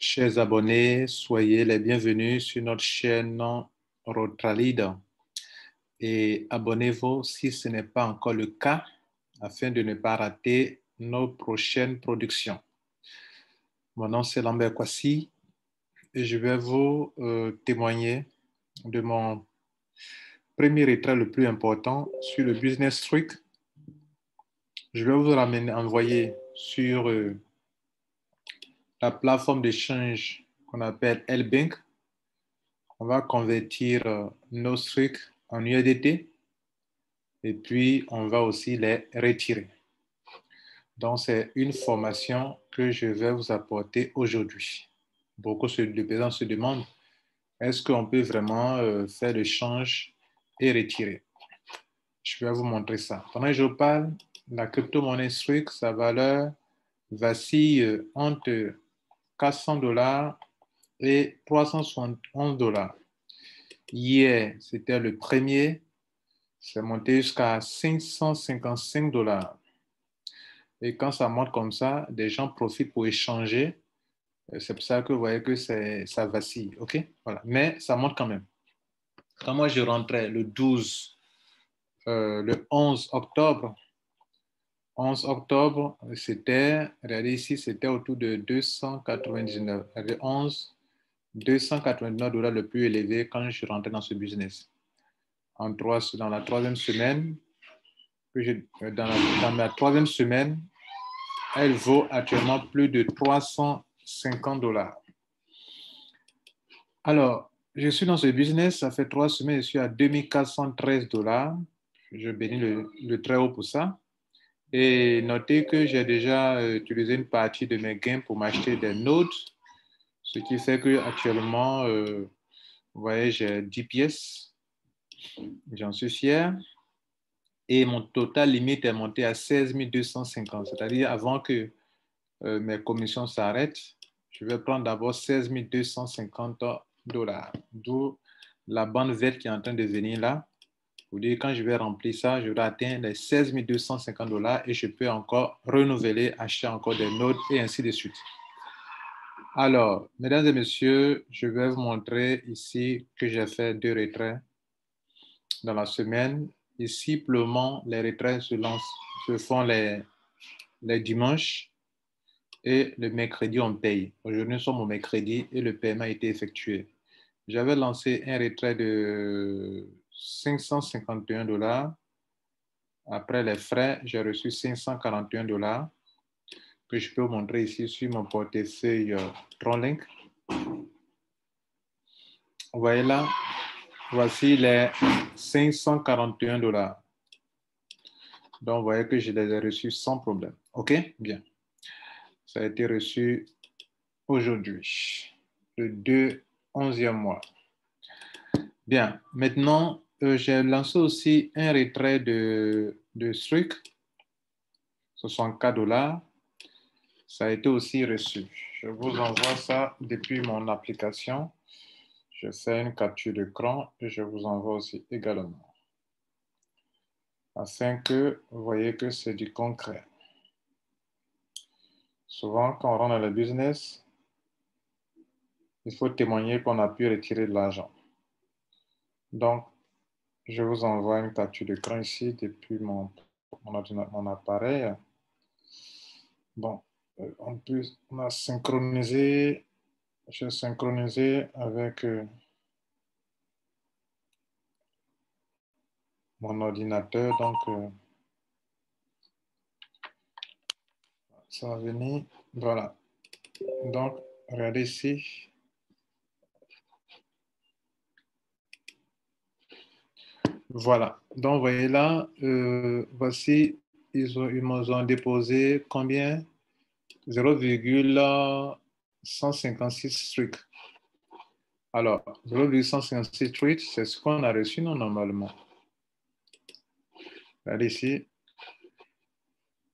Chers abonnés, soyez les bienvenus sur notre chaîne Rotralide et abonnez-vous si ce n'est pas encore le cas afin de ne pas rater nos prochaines productions. Mon nom c'est Lambert Kwasi et je vais vous témoigner de mon premier retrait le plus important sur le Business Streak. Je vais vous envoyer sur la plateforme d'échange qu'on appelle L-Bank. On va convertir nos streaks en USDT et puis on va aussi les retirer. Donc, c'est une formation que je vais vous apporter aujourd'hui. Beaucoup de personnes se demandent, est-ce qu'on peut vraiment faire l'échange et retirer? Je vais vous montrer ça. Pendant que je vous parle, la crypto-monnaie Streak, sa valeur vacille entre $400 et $371. Hier, c'était le premier, c'est monté jusqu'à $555. Et quand ça monte comme ça, des gens profitent pour échanger. C'est pour ça que vous voyez que ça vacille. OK? Voilà. Mais ça monte quand même. Quand moi je rentrais le 11 octobre, c'était, regardez ici, c'était autour de 299. Le 11, $299 le plus élevé quand je rentrais dans ce business. Dans la troisième semaine, dans ma troisième semaine, elle vaut actuellement plus de $350. Alors, je suis dans ce business, ça fait 3 semaines, je suis à $2413. Je bénis le très haut pour ça. Et notez que j'ai déjà utilisé une partie de mes gains pour m'acheter des notes, ce qui fait que actuellement, vous voyez, j'ai 10 pièces. J'en suis fier. Et mon total limite est monté à 16 250, c'est-à-dire avant que mes commissions s'arrêtent, je vais prendre d'abord 16 250$, d'où la bande verte qui est en train de venir là. Vous dire quand je vais remplir ça, je vais atteindre les 16 250$ et je peux encore renouveler, acheter encore des notes et ainsi de suite. Alors, mesdames et messieurs, je vais vous montrer ici que j'ai fait 2 retraits dans la semaine. Et simplement, les retraits se font les dimanches. Et le mercredi, on paye. Aujourd'hui, nous sommes au mercredi et le paiement a été effectué. J'avais lancé un retrait de $551. Après les frais, j'ai reçu $541 que je peux vous montrer ici sur mon portefeuille Tronlink. Vous voyez là, voici les $541. Donc, vous voyez que je les ai reçus sans problème. OK? Bien. Ça a été reçu aujourd'hui, le 11e mois. Bien, maintenant, j'ai lancé aussi un retrait de Streak, $64. Ça a été aussi reçu. Je vous envoie ça depuis mon application. Je fais une capture d'écran et je vous envoie aussi également. Afin que vous voyez que c'est du concret. Souvent, quand on rentre dans le business, il faut témoigner qu'on a pu retirer de l'argent. Donc, je vous envoie une capture d'écran ici depuis mon appareil. Bon, on a synchronisé, j'ai synchronisé avec mon ordinateur, donc ça va venir, voilà. Donc, regardez ici. Voilà, donc vous voyez là, voici, ils m'ont déposé combien? 0,156 streak. Alors, 0,156 streak, c'est ce qu'on a reçu non, normalement. Regardez ici,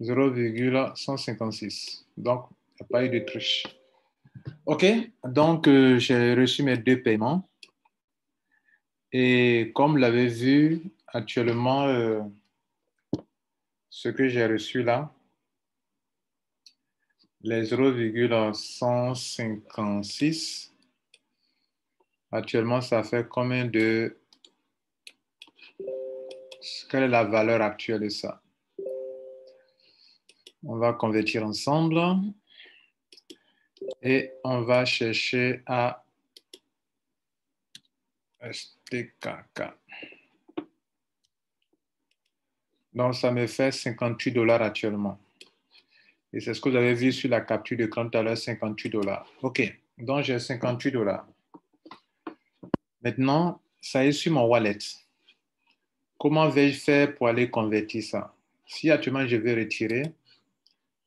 0,156. Donc, il n'y a pas eu de triche. OK, donc j'ai reçu mes 2 paiements. Et comme vous l'avez vu, actuellement, ce que j'ai reçu là, Les 0,156. Actuellement, ça fait combien de... Quelle est la valeur actuelle de ça? On va convertir ensemble et on va chercher à STKK. Donc, ça me fait 58 $ actuellement. Et c'est ce que vous avez vu sur la capture d'écran tout à l'heure, 58 $. OK, donc j'ai 58 $. Maintenant, ça est sur mon wallet. Comment vais-je faire pour aller convertir ça? Si actuellement je vais retirer,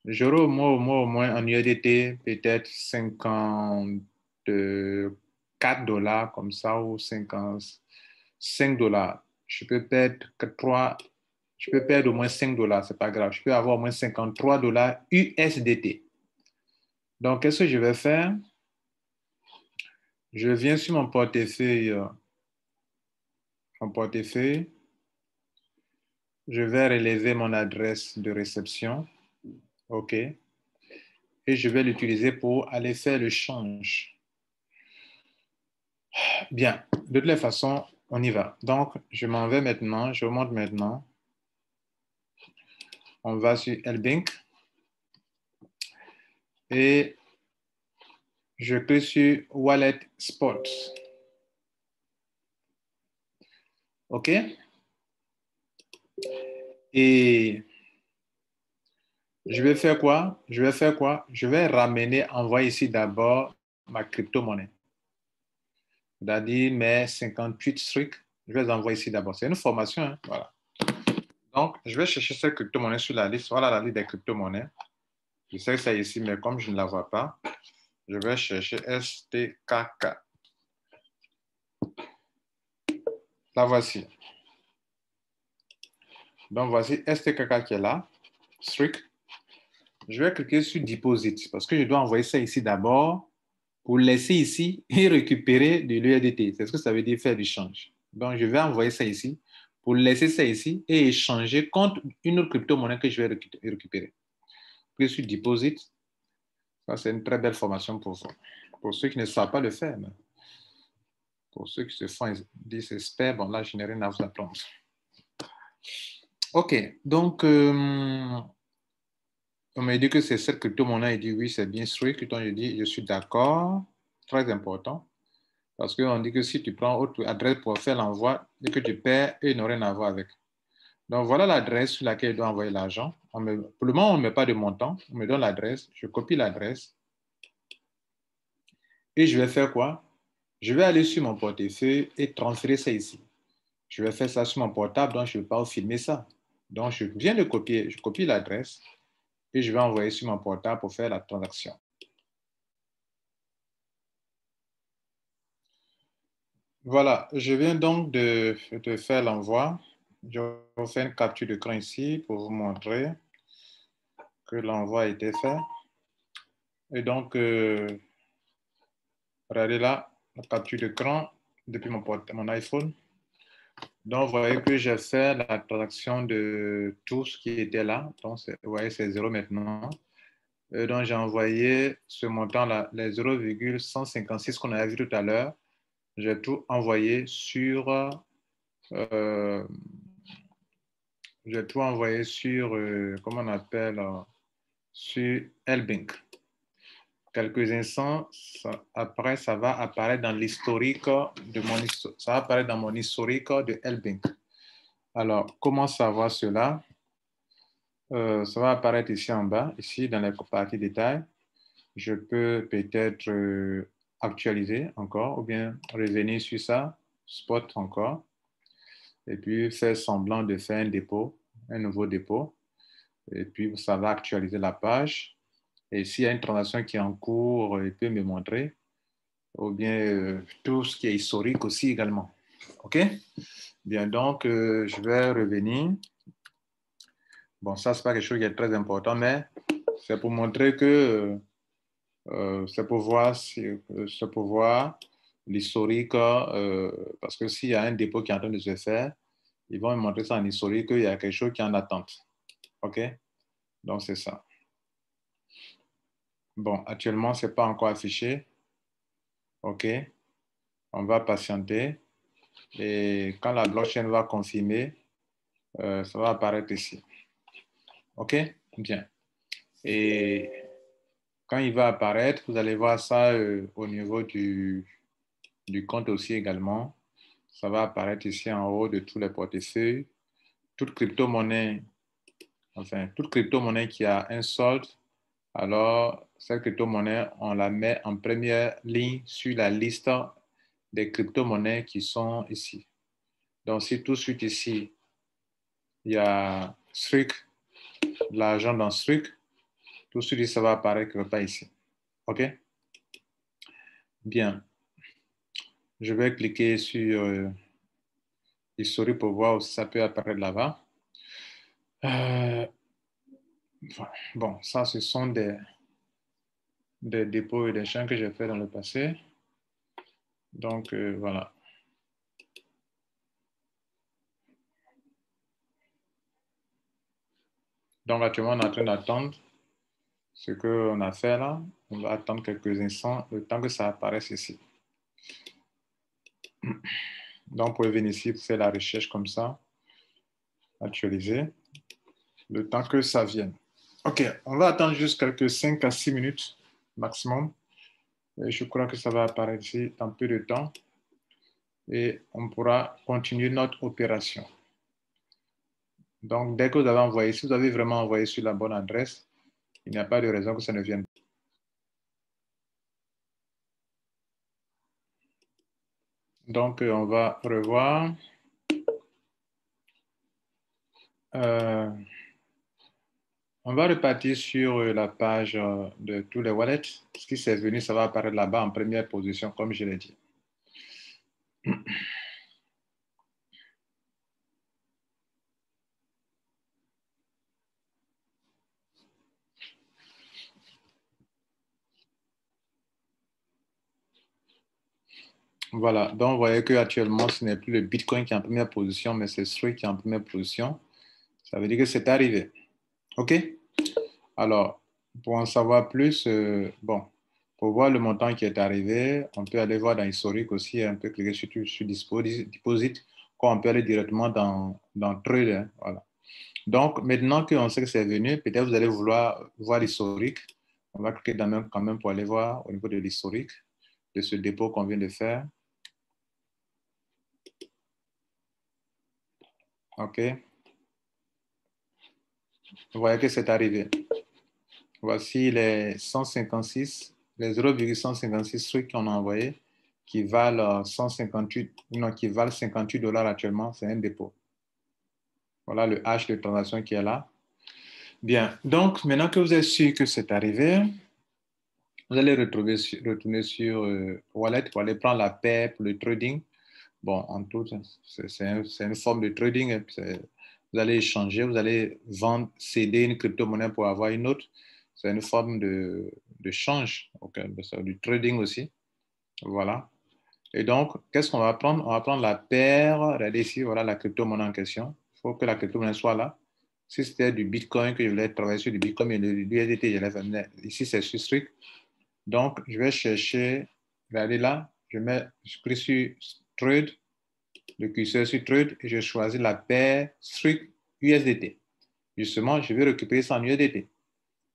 j'aurai au moins en USDT peut-être 54 $ comme ça ou 55 $. Je peux perdre au moins 5 $, c'est pas grave. Je peux avoir au moins 53 $ USDT. Donc, qu'est-ce que je vais faire? Je viens sur mon portefeuille. Je vais relever mon adresse de réception. OK. Et je vais l'utiliser pour aller faire le change. Bien. De toutes les façons, on y va. Donc, je m'en vais maintenant. Je remonte maintenant. On va sur LBank. Et je clique sur Wallet Spot. OK? Et je vais faire quoi? Je vais ramener, envoyer ici d'abord ma crypto-monnaie. C'est-à-dire mes 58 trucs. Je vais les envoyer ici d'abord. C'est une formation, hein? Voilà. Donc, je vais chercher cette crypto-monnaie sur la liste. Voilà la liste des crypto-monnaies. Je sais que c'est ici, mais comme je ne la vois pas, je vais chercher STKK. La voici. Donc, voici STKK qui est là. Strict. Je vais cliquer sur Deposit parce que je dois envoyer ça ici d'abord pour laisser ici et récupérer de l'USDT. C'est ce que ça veut dire faire du change. Donc, je vais envoyer ça ici pour laisser ça ici et échanger contre une autre crypto-monnaie que je vais récupérer. Clique sur Deposit. Ça, c'est une très belle formation pour vous. Pour ceux qui ne savent pas le faire, mais pour ceux qui se font désespèrent, bon, là, je n'ai rien à vous apprendre. OK, donc, on m'a dit que c'est cette crypto-monnaie. Il dit oui, c'est bien strict. Donc, je dis, je suis d'accord. Très important. Parce qu'on dit que si tu prends autre adresse pour faire l'envoi et que tu perds, ils n'ont rien à voir avec. Donc, voilà l'adresse sur laquelle je dois envoyer l'argent. Pour le moment, on ne met pas de montant. On me donne l'adresse. Je copie l'adresse. Et je vais faire quoi? Je vais aller sur mon portefeuille et transférer ça ici. Je vais faire ça sur mon portable, donc je ne vais pas filmer ça. Donc, je viens de copier. Je copie l'adresse et je vais envoyer sur mon portable pour faire la transaction. Voilà, je viens donc de faire l'envoi. Je vais faire une capture d'écran ici pour vous montrer que l'envoi a été fait. Et donc, regardez là, la capture d'écran depuis mon iPhone. Donc, vous voyez que j'ai fait la transaction de tout ce qui était là. Donc, vous voyez, c'est 0 maintenant. Et donc, j'ai envoyé ce montant-là, les 0,156 qu'on avait vu tout à l'heure. J'ai tout envoyé sur... j'ai tout envoyé sur, comment on appelle, sur LBank. Quelques instants après, ça va apparaître dans l'historique de ça va apparaître dans mon historique de LBank. Alors, comment savoir cela? Ça va apparaître ici en bas, ici dans la partie détails. Je peux peut-être actualiser encore ou bien revenir sur ça, spot encore, et puis faire semblant de faire un dépôt, un nouveau dépôt. Et puis, ça va actualiser la page. Et s'il y a une transaction qui est en cours, il peut me montrer. Ou bien tout ce qui est historique aussi également. OK? Bien, donc, je vais revenir. Bon, ça, ce n'est pas quelque chose qui est très important, mais c'est pour montrer que c'est pour voir l'historique, parce que s'il y a un dépôt qui est en train de se faire, ils vont me montrer ça en historique qu'il y a quelque chose qui est en attente. OK? Donc, c'est ça. Bon, actuellement, ce n'est pas encore affiché. OK. On va patienter. Et quand la blockchain va confirmer, ça va apparaître ici. OK? Bien. Et quand il va apparaître, vous allez voir ça au niveau du compte aussi également. Ça va apparaître ici en haut de tous les portefeuilles. Toute crypto-monnaie, enfin, toute crypto-monnaie qui a un solde, alors cette crypto-monnaie, on la met en première ligne sur la liste des crypto-monnaies qui sont ici. Donc, si tout de suite ici, il y a Struc, l'argent dans Struc, tout de suite, ça va apparaître quelque part ici. OK? Bien. Je vais cliquer sur historique pour voir si ça peut apparaître là-bas. Bon, ça, ce sont des dépôts et des champs que j'ai fait dans le passé. Donc, voilà. Donc, actuellement, on est en train d'attendre ce qu'on a fait là. On va attendre quelques instants, le temps que ça apparaisse ici. Donc, vous pouvez venir ici, faire la recherche comme ça, actualiser, le temps que ça vienne. OK, on va attendre juste quelques 5 à 6 minutes maximum. Et je crois que ça va apparaître ici dans peu de temps. Et on pourra continuer notre opération. Donc, dès que vous avez envoyé, si vous avez vraiment envoyé sur la bonne adresse, il n'y a pas de raison que ça ne vienne pas. Donc, on va revoir. On va repartir sur la page de tous les wallets. Si c'est venu, ça va apparaître là-bas en première position, comme je l'ai dit. Voilà, donc vous voyez qu'actuellement, ce n'est plus le Bitcoin qui est en première position, mais c'est Street qui est en première position. Ça veut dire que c'est arrivé. OK? Alors, pour en savoir plus, bon, pour voir le montant qui est arrivé, on peut aller voir dans l'historique aussi, on peut cliquer sur Deposit, quand on peut aller directement dans Trade. Hein, voilà. Donc, maintenant qu'on sait que c'est venu, peut-être vous allez vouloir voir l'historique. On va cliquer quand même pour aller voir au niveau de l'historique de ce dépôt qu'on vient de faire. OK. Vous voyez que c'est arrivé. Voici les 156, les 0,156 trucs qu'on a envoyés qui valent 158, non, qui valent 58 dollars actuellement. C'est un dépôt. Voilà le hash de transaction qui est là. Bien. Donc, maintenant que vous êtes sûr que c'est arrivé, vous allez retourner sur Wallet pour aller prendre la paire pour le trading. Bon, en tout, c'est une forme de trading. Vous allez échanger, vous allez vendre, céder une crypto-monnaie pour avoir une autre. C'est une forme de change, okay, du trading aussi. Voilà. Et donc, qu'est-ce qu'on va prendre? On va prendre la paire. Regardez ici, voilà la crypto-monnaie en question. Il faut que la crypto-monnaie soit là. Si c'était du Bitcoin, que je voulais travailler sur du Bitcoin, et du USDT, je l'ai fait. Ici, c'est sur strict. Donc, je vais chercher, regardez là, je clique sur Trade, le curseur sur Trade, et je choisis la paire strict USDT. Justement, je vais récupérer ça en USDT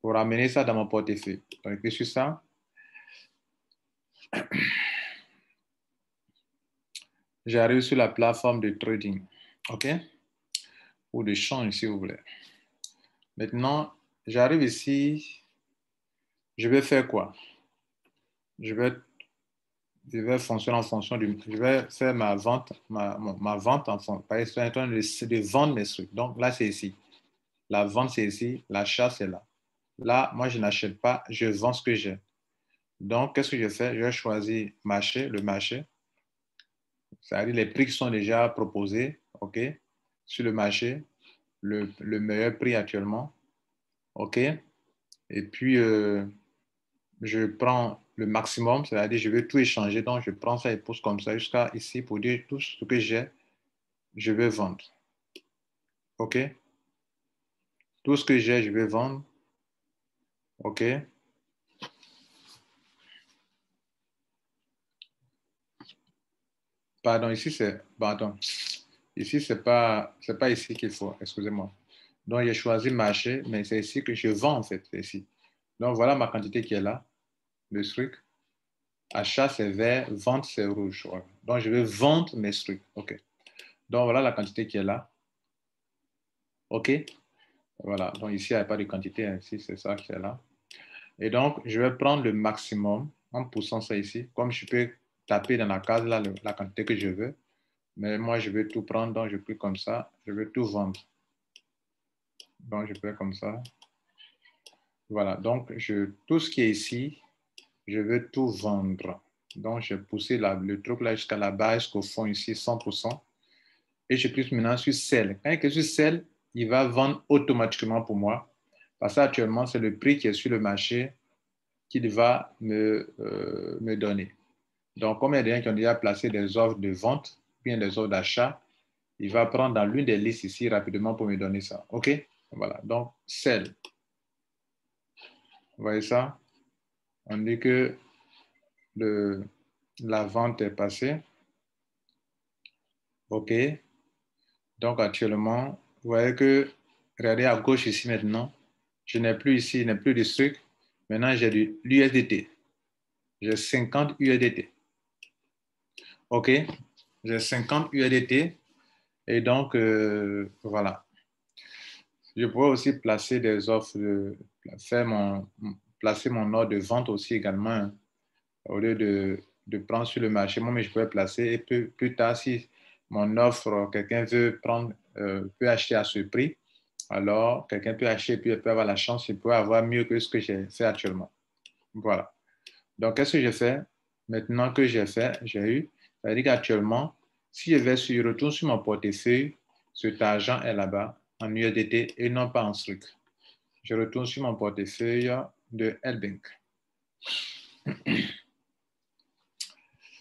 pour ramener ça dans mon portefeuille. Donc, je clique sur ça. J'arrive sur la plateforme de trading, OK? Ou de change, si vous voulez. Maintenant, j'arrive ici. Je vais faire quoi? Je vais, je vais fonctionner en fonction du. Je vais faire ma vente, ma vente en fonction. Par exemple, de vendre mes trucs. Donc là, c'est ici. La vente, c'est ici. L'achat, c'est là. Là, moi, je n'achète pas. Je vends ce que j'ai. Donc, qu'est-ce que je fais? Je vais choisir marché, le marché. C'est-à-dire les prix qui sont déjà proposés, OK, sur le marché, le meilleur prix actuellement, OK. Et puis, je prends le maximum, c'est-à-dire je veux tout échanger, donc je prends ça et pousse comme ça jusqu'à ici pour dire tout ce que j'ai, je vais vendre. OK? Tout ce que j'ai, je vais vendre. OK? Pardon, ici, c'est... Pardon. Ici, c'est pas ici qu'il faut, excusez-moi. Donc, j'ai choisi marché, mais c'est ici que je vends, en fait, c'est ici. Donc, voilà ma quantité qui est là, le truc. Achat, c'est vert, vente, c'est rouge. Voilà. Donc, je vais vendre mes trucs. OK. Donc, voilà la quantité qui est là. OK. Voilà. Donc, ici, il n'y a pas de quantité. Hein. Ici, c'est ça qui est là. Et donc, je vais prendre le maximum en poussant ça ici. Comme je peux taper dans la case, là, la quantité que je veux. Mais moi, je veux tout prendre. Donc, je clique comme ça. Je veux tout vendre. Donc, je peux comme ça. Voilà. Donc, tout ce qui est ici, je veux tout vendre. Donc, j'ai poussé le truc là jusqu'à la base, jusqu'au fond ici, 100%. Et je clique maintenant sur Sell. Quand il clique sur Sell, il va vendre automatiquement pour moi. Parce qu'actuellement, c'est le prix qui est sur le marché qu'il va me donner. Donc, comme il y a des gens qui ont déjà placé des offres de vente, bien des offres d'achat, il va prendre dans l'une des listes ici rapidement pour me donner ça. OK? Voilà. Donc, Sell. Vous voyez ça? On dit que la vente est passée. OK. Donc, actuellement, vous voyez que, regardez à gauche ici maintenant, je n'ai plus ici, je n'ai plus de truc. Maintenant, j'ai de l'USDT. J'ai 50 USDT. OK. J'ai 50 USDT. Et donc, voilà. Je pourrais aussi placer des offres, placer mon ordre de vente aussi également, hein, au lieu de prendre sur le marché. Moi, mais je pourrais placer et plus tard, si mon offre, quelqu'un veut prendre, peut acheter à ce prix, alors quelqu'un peut acheter et puis il peut avoir la chance, il peut avoir mieux que ce que j'ai fait actuellement. Voilà. Donc, qu'est-ce que j'ai fait? Maintenant que j'ai fait, j'ai eu, ça veut dire qu'actuellement, si je retourne sur mon portefeuille, cet argent est là-bas en USDT et non pas en truc. Je retourne sur mon portefeuille de L-Bank.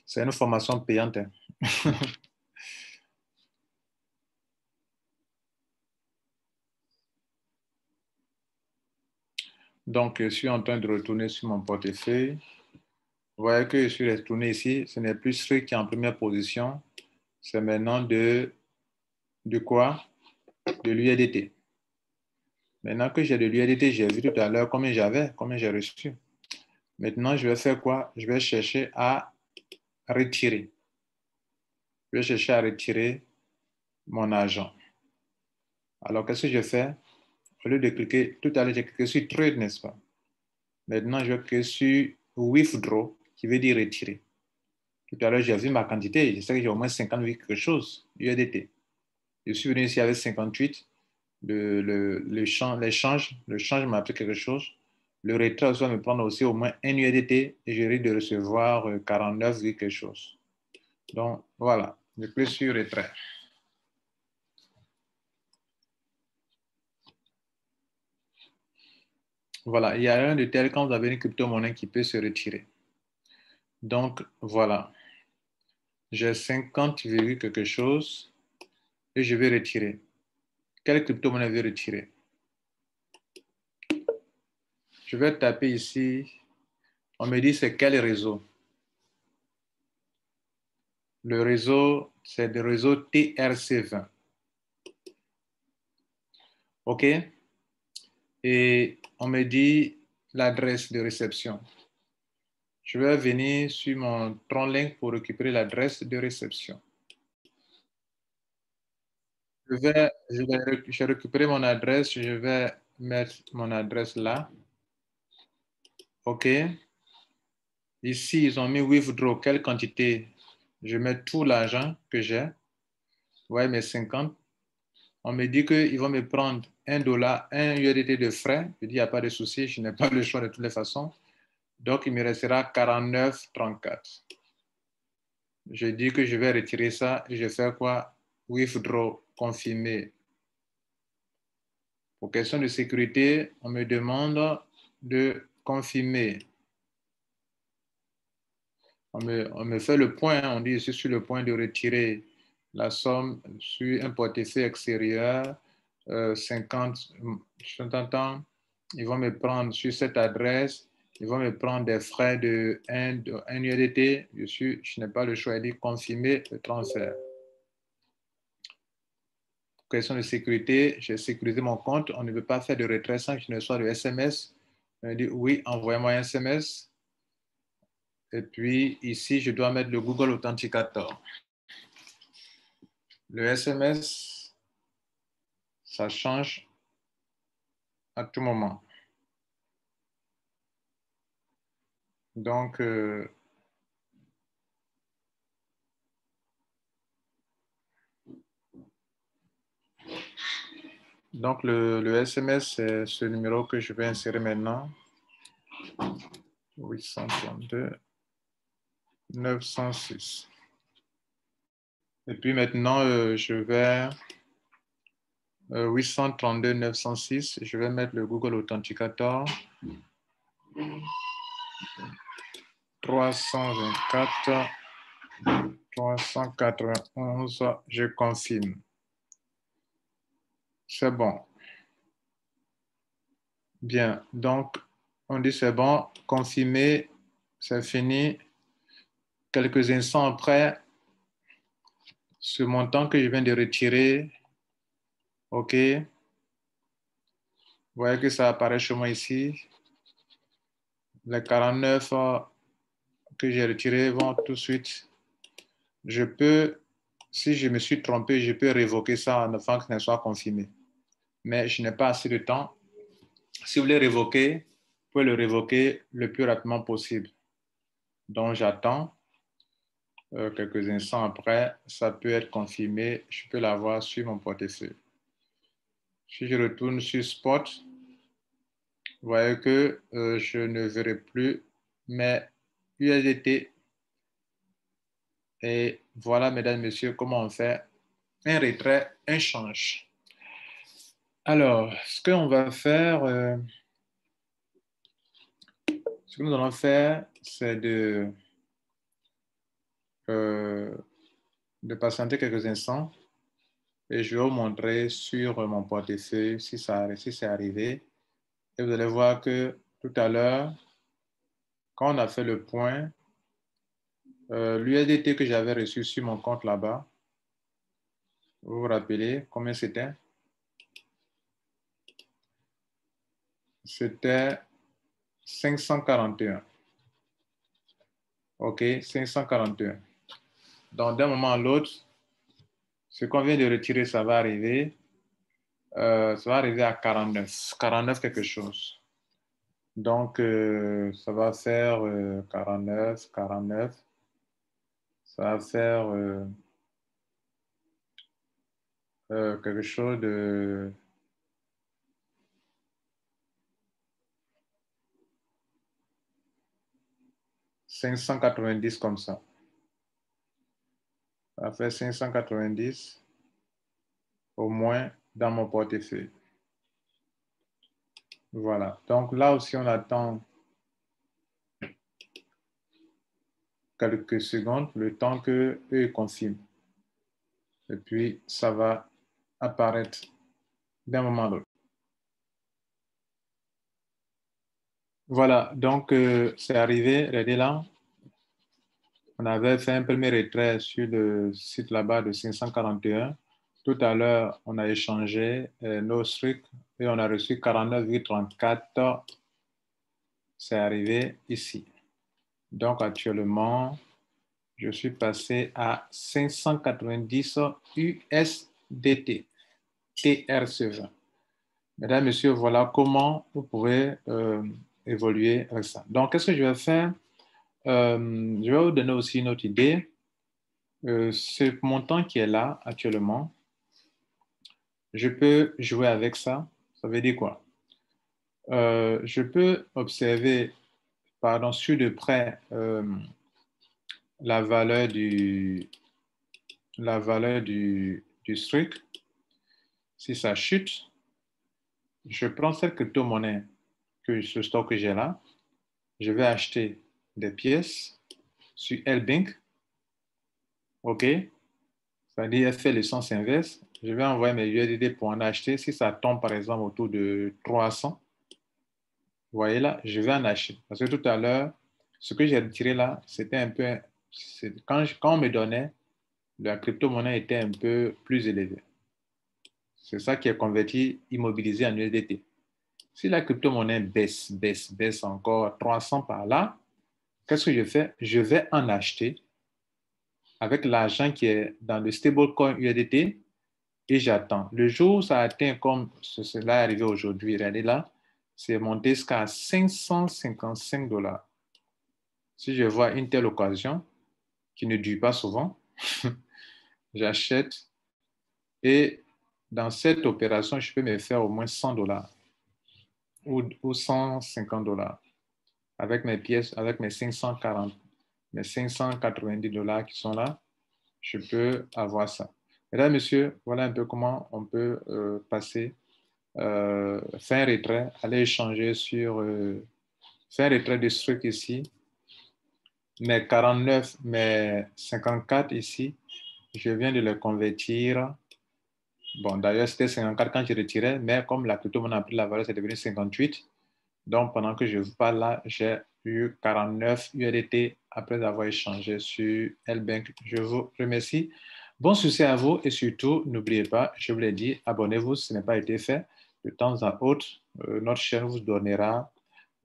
C'est une formation payante. Hein. Donc, je suis en train de retourner sur mon portefeuille. Vous voyez que je suis retourné ici. Ce n'est plus celui qui est en première position. C'est maintenant de quoi? De l'USDT. Maintenant que j'ai de l'USDT, j'ai vu tout à l'heure combien j'ai reçu. Maintenant, je vais faire quoi? Je vais chercher à retirer. Je vais chercher à retirer mon argent. Alors, qu'est-ce que je fais? Au lieu de cliquer, tout à l'heure, j'ai cliqué sur Trade, n'est-ce pas? Maintenant, je vais cliquer sur Withdraw, qui veut dire retirer. Tout à l'heure, j'ai vu ma quantité. Je sais que j'ai au moins 58 quelque chose, USDT. Je suis venu ici avec 58. Le change m'a appris quelque chose. Le retrait va me prendre aussi au moins un USDT et je risque de recevoir 49, quelque chose. Donc, voilà. Je clique sur retrait. Voilà. Il y a rien de tel quand vous avez une crypto-monnaie qui peut se retirer. Donc, voilà. J'ai 50, quelque chose et je vais retirer. Quelle crypto-monnaie veut retirer? Je vais taper ici. On me dit c'est quel réseau? Le réseau, c'est le réseau TRC20. OK? Et on me dit l'adresse de réception. Je vais venir sur mon TronLink pour récupérer l'adresse de réception. Je vais récupérer mon adresse. Je vais mettre mon adresse là. OK? Ici, ils ont mis withdraw. Quelle quantité? Je mets tout l'argent que j'ai. Ouais, mes 50. On me dit qu'ils vont me prendre $1, 1 USDT de frais. Je dis, il n'y a pas de souci, je n'ai pas le choix de toutes les façons. Donc, il me restera 49,34. Je dis que je vais retirer ça et je fais quoi? Withdraw, confirmer. Pour question de sécurité, on me demande de confirmer. On me fait le point, on dit je suis sur le point de retirer la somme sur un portefeuille extérieur, 50, je t'entends, ils vont me prendre sur cette adresse Ils vont me prendre des frais de 1 USDT. Je n'ai pas le choix de confirmer le transfert. Question de sécurité, j'ai sécurisé mon compte. On ne peut pas faire de retrait sans que je ne reçoive de SMS. On me dit oui, envoyez-moi un SMS. Et puis ici, je dois mettre le Google Authenticator. Le SMS, ça change à tout moment. Donc, le SMS, c'est ce numéro que je vais insérer maintenant. 832 906. Et puis maintenant, je vais 832 906. Je vais mettre le Google Authenticator. 324 391. Je confirme. C'est bon. Bien. Donc, on dit c'est bon. Confirmé. C'est fini. Quelques instants après, ce montant que je viens de retirer, OK. Vous voyez que ça apparaît chez moi ici. Les 49 que j'ai retirés vont tout de suite. Je peux, si je me suis trompé, je peux révoquer ça avant que ça ne soit confirmé. Mais je n'ai pas assez de temps. Si vous voulez révoquer, vous pouvez le révoquer le plus rapidement possible. Donc, j'attends. Quelques instants après, ça peut être confirmé. Je peux l'avoir sur mon portefeuille. Si je retourne sur Spot, vous voyez que je ne verrai plus mes USDT. Et voilà, mesdames, messieurs, comment on fait un retrait, un change. Alors, ce que nous allons faire, c'est de patienter quelques instants et je vais vous montrer sur mon portefeuille si c'est arrivé. Et vous allez voir que tout à l'heure, quand on a fait le point, l'USDT que j'avais reçu sur mon compte là-bas, vous vous rappelez combien c'était? C'était 541. OK, 541. Donc, d'un moment à l'autre, ce qu'on vient de retirer, ça va arriver. Ça va arriver à 49 quelque chose. Donc, ça va faire 49. Ça va faire quelque chose de 590 comme ça. Ça fait 590 au moins dans mon portefeuille. Voilà. Donc là aussi, on attend quelques secondes, le temps qu'eux confirment. Et puis, ça va apparaître d'un moment à l'autre. Voilà. Donc, c'est arrivé. Regardez là. On avait fait un premier retrait sur le site là-bas de 541. Tout à l'heure, on a échangé nos trucs et on a reçu 49,34. C'est arrivé ici. Donc, actuellement, je suis passé à 590 USDT, TRC20. Mesdames, Messieurs, voilà comment vous pouvez évoluer avec ça. Donc, qu'est-ce que je vais faire? Je vais vous donner aussi une autre idée. Ce montant qui est là actuellement, je peux jouer avec ça. Ça veut dire quoi? Je peux observer, pardon, sur de près la valeur du STRIC. Si ça chute, je prends cette crypto-monnaie ce stock que j'ai là, je vais acheter des pièces sur LBank. OK? C'est-à-dire, elle fait le sens inverse. Je vais envoyer mes USDT pour en acheter. Si ça tombe, par exemple, autour de 300, Vous voyez là, je vais en acheter. Parce que tout à l'heure, ce que j'ai retiré là, c'était un peu... Quand on me donnait, la crypto-monnaie était un peu plus élevée. C'est ça qui est converti, immobilisé en USDT. Si la crypto-monnaie baisse encore 300 par là, qu'est-ce que je fais? Je vais en acheter avec l'argent qui est dans le stablecoin USDT et j'attends. Le jour où ça atteint comme cela est arrivé aujourd'hui, regardez là, c'est monté jusqu'à 555 $. Si je vois une telle occasion, qui ne dure pas souvent, j'achète et dans cette opération, je peux me faire au moins 100 $ ou 150 $ avec mes pièces, avec mes 540, mes 590 $ qui sont là, je peux avoir ça. Mesdames, Messieurs, voilà un peu comment on peut passer, faire un retrait, aller échanger sur, faire un retrait de ce truc ici, mes 49, mes 54 ici, je viens de les convertir. Bon, d'ailleurs, c'était 54 quand je retirais, mais comme la crypto-monnaie a pris la valeur, c'est devenu 58. Donc, pendant que je vous parle là, j'ai eu 49 USDT après avoir échangé sur L-Bank. Je vous remercie. Bon succès à vous et surtout, n'oubliez pas, je vous l'ai dit, abonnez-vous si ce n'est pas été fait. De temps à autre, notre chaîne vous donnera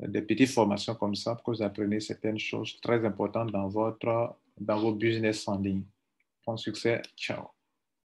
des petites formations comme ça pour que vous appreniez certaines choses très importantes dans vos business en ligne. Bon succès. Ciao.